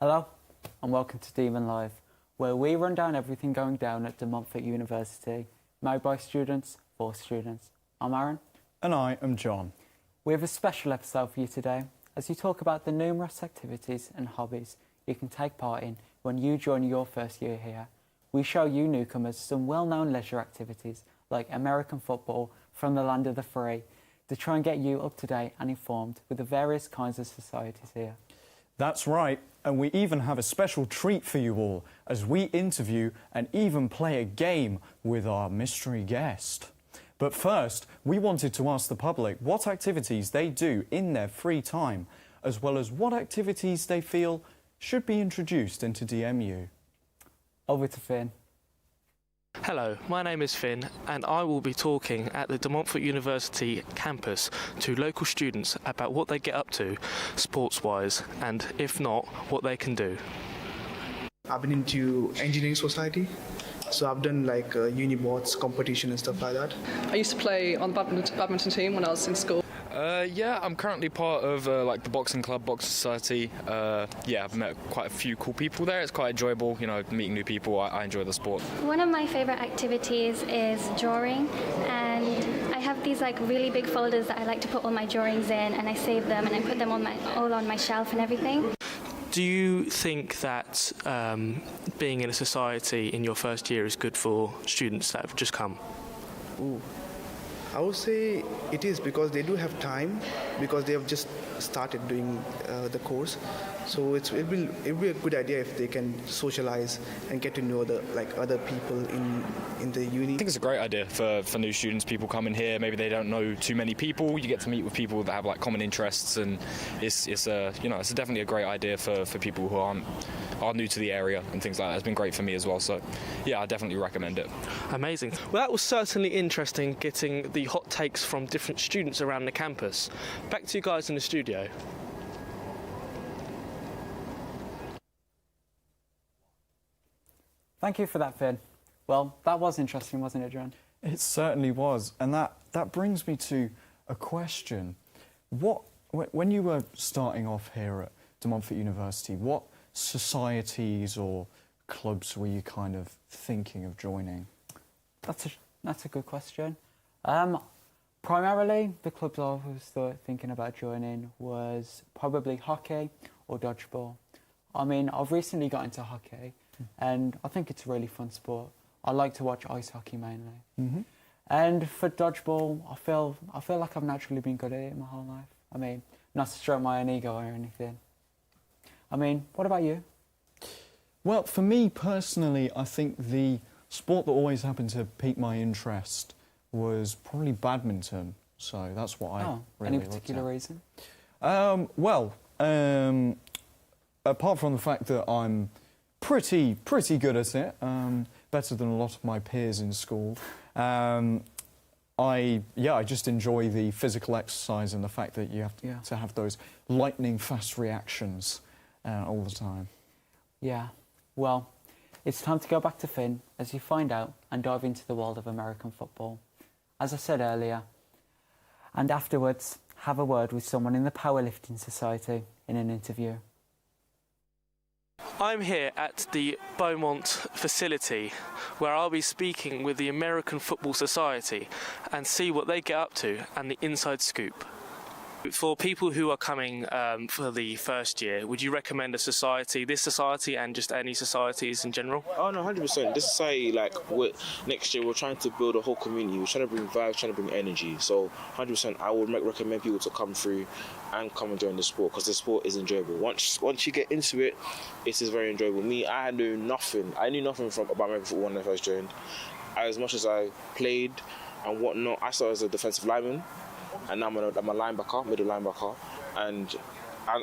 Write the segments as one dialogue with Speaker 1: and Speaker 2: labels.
Speaker 1: Hello and welcome to Demon Live, where we run down everything going down at De Montfort University, made by students for students. I'm Aaron.
Speaker 2: And I am John.
Speaker 1: We have a special episode for you today as you talk about the numerous activities and hobbies you can take part in when you join your first year here. We show you newcomers some well-known leisure activities like American football from the land of the free to try and get you up to date and informed with the various kinds of societies here.
Speaker 2: That's right, and we even have a special treat for you all as we interview and even play a game with our mystery guest. But first, we wanted to ask the public what activities they do in their free time, as well as what activities they feel should be introduced into DMU.
Speaker 1: Over to Finn.
Speaker 3: Hello, my name is Finn and I will be talking at the De Montfort University campus to local students about what they get up to sports-wise and, if not, what they can do.
Speaker 4: I've been into engineering society, so I've done like unibots, competition and stuff like that.
Speaker 5: I used to play on the badminton team when I was in school.
Speaker 6: Yeah, I'm currently part of like the boxing club, Boxing Society. Yeah, I've met quite a few cool people there. It's quite enjoyable, you know, meeting new people. I enjoy the sport.
Speaker 7: One of my favorite activities is drawing, and I have these like really big folders that I like to put all my drawings in, and I save them and I put them on all on my shelf and everything.
Speaker 3: Do you think that being in a society in your first year is good for students that have just come?
Speaker 4: Ooh. I would say it is because they do have time, because they have just started doing the course. So it'll be a good idea if they can socialize and get to know other people in the uni.
Speaker 6: I think it's a great idea for new students. People come in here, maybe they don't know too many people. You get to meet with people that have like common interests, and it's definitely a great idea for people who are new to the area and things like that. It's been great for me as well. So yeah, I definitely recommend it.
Speaker 3: Amazing. Well, that was certainly interesting, getting the hot takes from different students around the campus. Back to you guys in the studio.
Speaker 1: Thank you for that, Finn. Well, that was interesting, wasn't it, John?
Speaker 2: It certainly was, and that brings me to a question. When you were starting off here at De Montfort University, what societies or clubs were you kind of thinking of joining?
Speaker 1: That's a good question. Primarily, the clubs I was thinking about joining was probably hockey or dodgeball. I mean, I've recently got into hockey, and I think it's a really fun sport. I like to watch ice hockey mainly.
Speaker 2: Mm-hmm.
Speaker 1: And for dodgeball, I feel like I've naturally been good at it my whole life. I mean, not to stroke my own ego or anything. I mean, what about you?
Speaker 2: Well, for me personally, I think the sport that always happened to pique my interest was probably badminton. So that's what I really
Speaker 1: any particular reason?
Speaker 2: Well, apart from the fact that I'm pretty good at it, better than a lot of my peers in school. I just enjoy the physical exercise and the fact that you have to have those lightning fast reactions all the time.
Speaker 1: Yeah, well, it's time to go back to Finn as you find out and dive into the world of American football. As I said earlier, and afterwards have a word with someone in the Powerlifting Society in an interview.
Speaker 3: I'm here at the Beaumont facility where I'll be speaking with the American Football Society and see what they get up to and the inside scoop. For people who are coming for the first year, would you recommend this society and just any societies in general?
Speaker 8: Oh no, 100%. This society, next year we're trying to build a whole community. We're trying to bring vibes, trying to bring energy. So 100%, I would recommend people to come through and come and join the sport, because the sport is enjoyable. Once you get into it, it is very enjoyable. I knew nothing about American football when I first joined. As much as I played and whatnot, I started as a defensive lineman, and now I'm a linebacker, middle linebacker, and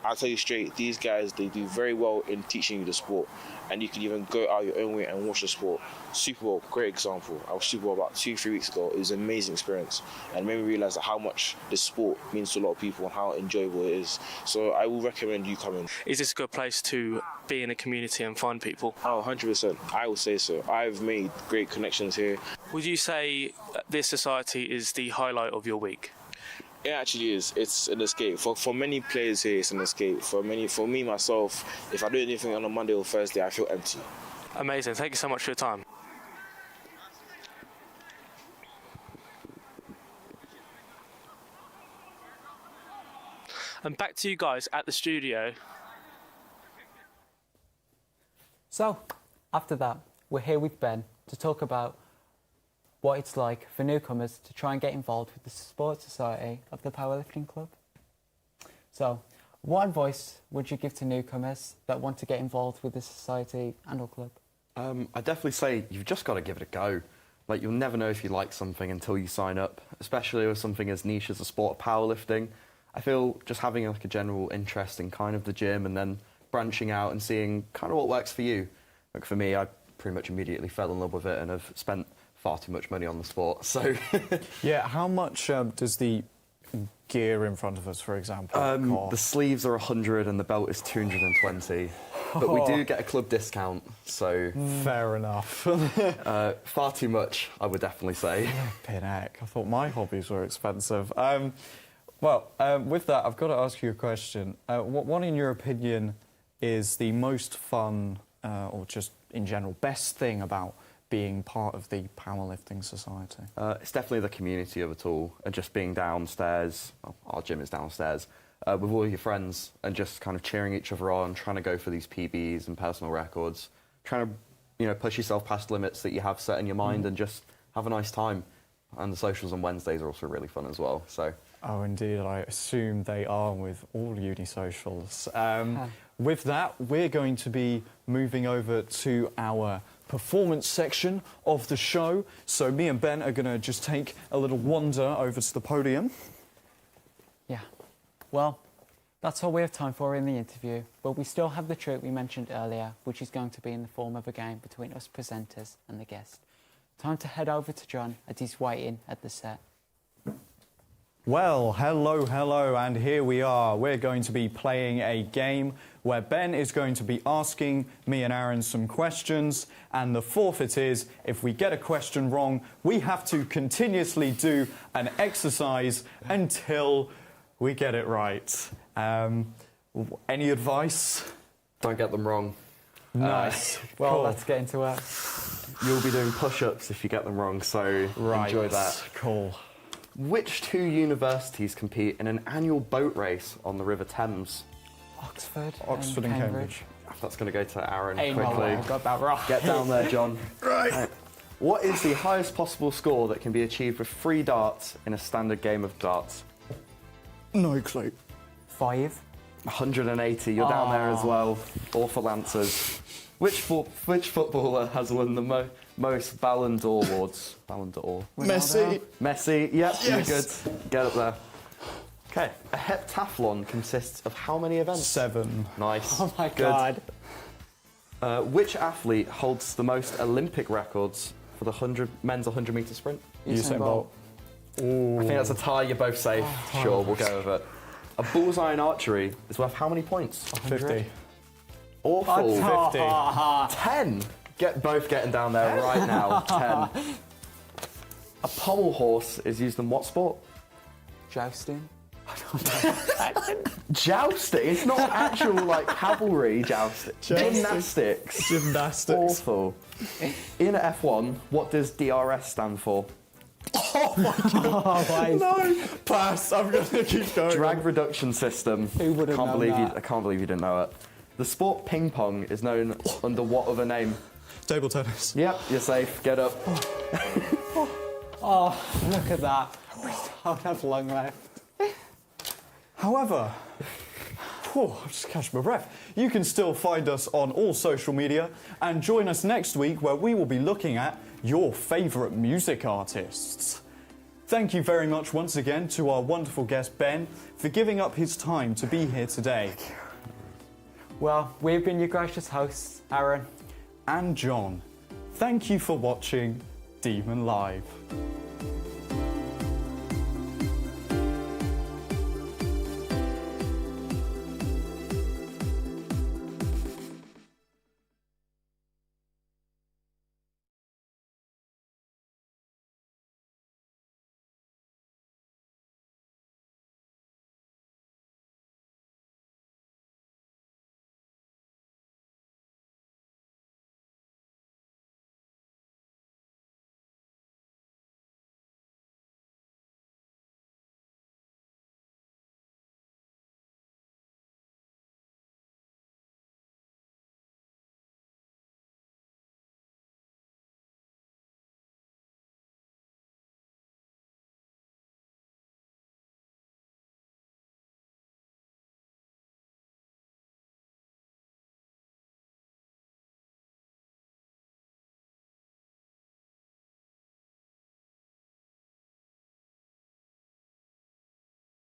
Speaker 8: I'll tell you straight, these guys, they do very well in teaching you the sport, and you can even go out your own way and watch the sport. Super Bowl, great example. I was Super Bowl about 2-3 weeks ago. It was an amazing experience, and made me realise how much this sport means to a lot of people and how enjoyable it is. So I will recommend you coming.
Speaker 3: Is this a good place to be in a community and find people?
Speaker 8: Oh, 100%. I would say so. I've made great connections here.
Speaker 3: Would you say this society is the highlight of your week?
Speaker 8: It actually is. It's an escape. For many players here, it's an escape. For me, myself, if I do anything on a Monday or Thursday, I feel empty.
Speaker 3: Amazing. Thank you so much for your time. And back to you guys at the studio.
Speaker 1: So, after that, we're here with Ben to talk about what it's like for newcomers to try and get involved with the Sports Society of the Powerlifting Club. So, what advice would you give to newcomers that want to get involved with the society and or club?
Speaker 9: I definitely say you've just got to give it a go. Like, you'll never know if you like something until you sign up, especially with something as niche as the sport of powerlifting. I feel just having like a general interest in kind of the gym and then branching out and seeing kind of what works for you. Like for me, I pretty much immediately fell in love with it and have spent far too much money on the sport. So
Speaker 2: Yeah, how much does the gear in front of us, for example,
Speaker 9: the
Speaker 2: cost?
Speaker 9: sleeves are 100 and the belt is 220. But we do get a club discount, so
Speaker 2: Fair enough.
Speaker 9: far too much, I would definitely say.
Speaker 2: Flippin' heck, I thought my hobbies were expensive. With that, I've got to ask you a question. What, in your opinion, is the most fun, or just in general, best thing about being part of the Powerlifting Society?
Speaker 9: It's definitely the community of it all, and just being downstairs, well, our gym is downstairs, with all your friends, and just kind of cheering each other on, trying to go for these PBs and personal records, trying to, push yourself past limits that you have set in your mind and just have a nice time. And the socials on Wednesdays are also really fun as well, so...
Speaker 2: Oh, indeed, I assume they are with all uni socials. With that, we're going to be moving over to our performance section of the show. So me and Ben are going to just take a little wander over to the podium.
Speaker 1: Yeah. Well, that's all we have time for in the interview, but we still have the treat we mentioned earlier, which is going to be in the form of a game between us presenters and the guest. Time to head over to John as he's waiting at the set.
Speaker 2: Well, hello, and here we are. We're going to be playing a game where Ben is going to be asking me and Aaron some questions, and the forfeit is, if we get a question wrong, we have to continuously do an exercise until we get it right. Any advice?
Speaker 9: Don't get them wrong.
Speaker 2: Nice.
Speaker 1: Well,
Speaker 2: Cool.
Speaker 1: let's get into it.
Speaker 9: You'll be doing push-ups if you get them wrong, so enjoy that.
Speaker 2: Cool.
Speaker 9: Which two universities compete in an annual boat race on the River Thames?
Speaker 1: Oxford
Speaker 2: And Cambridge.
Speaker 9: That's going to go to Aaron
Speaker 1: Ain't no way,
Speaker 9: quickly.
Speaker 1: I got that right.
Speaker 9: Get down there, John. Right. What is the highest possible score that can be achieved with 3 darts in a standard game of darts?
Speaker 2: No clue.
Speaker 1: 5.
Speaker 9: 180. You're down there as well. Awful answers. Which footballer has won the most Ballon d'Or awards? Ballon d'Or.
Speaker 2: Messi.
Speaker 9: Messi. Yep,
Speaker 2: Yes.
Speaker 9: you're good. Get up there. Okay. A heptathlon consists of how many events?
Speaker 2: 7.
Speaker 9: Nice.
Speaker 1: Oh my
Speaker 9: Good.
Speaker 1: God.
Speaker 9: Which athlete holds the most Olympic records for the men's 100-metre sprint?
Speaker 2: Usain Bolt. Ooh.
Speaker 9: I think that's a tie. You're both safe. Sure, we'll go with it. A bullseye in archery is worth how many points?
Speaker 2: 50.
Speaker 9: Awful.
Speaker 2: 50.
Speaker 9: 10. Both getting down there right now. 10. A pommel horse is used in what sport?
Speaker 1: Jousting.
Speaker 9: Jousting. It's not actual cavalry jousting. Gymnastics.
Speaker 2: Gymnastics.
Speaker 9: Awful. In F1, what does DRS stand for?
Speaker 2: Oh my god. No. Pass. I'm going to keep going.
Speaker 9: Drag reduction system.
Speaker 1: Who would've known that?
Speaker 9: I can't believe you didn't know it. The sport ping pong is known under what other name?
Speaker 2: Table tennis.
Speaker 9: Yep, you're safe. Get up.
Speaker 1: Oh, look at that. We don't have long left.
Speaker 2: However, I've just catch my breath. You can still find us on all social media and join us next week where we will be looking at your favourite music artists. Thank you very much once again to our wonderful guest Ben for giving up his time to be here today.
Speaker 1: Well, we've been your gracious hosts, Aaron
Speaker 2: And John, thank you for watching Demon Live.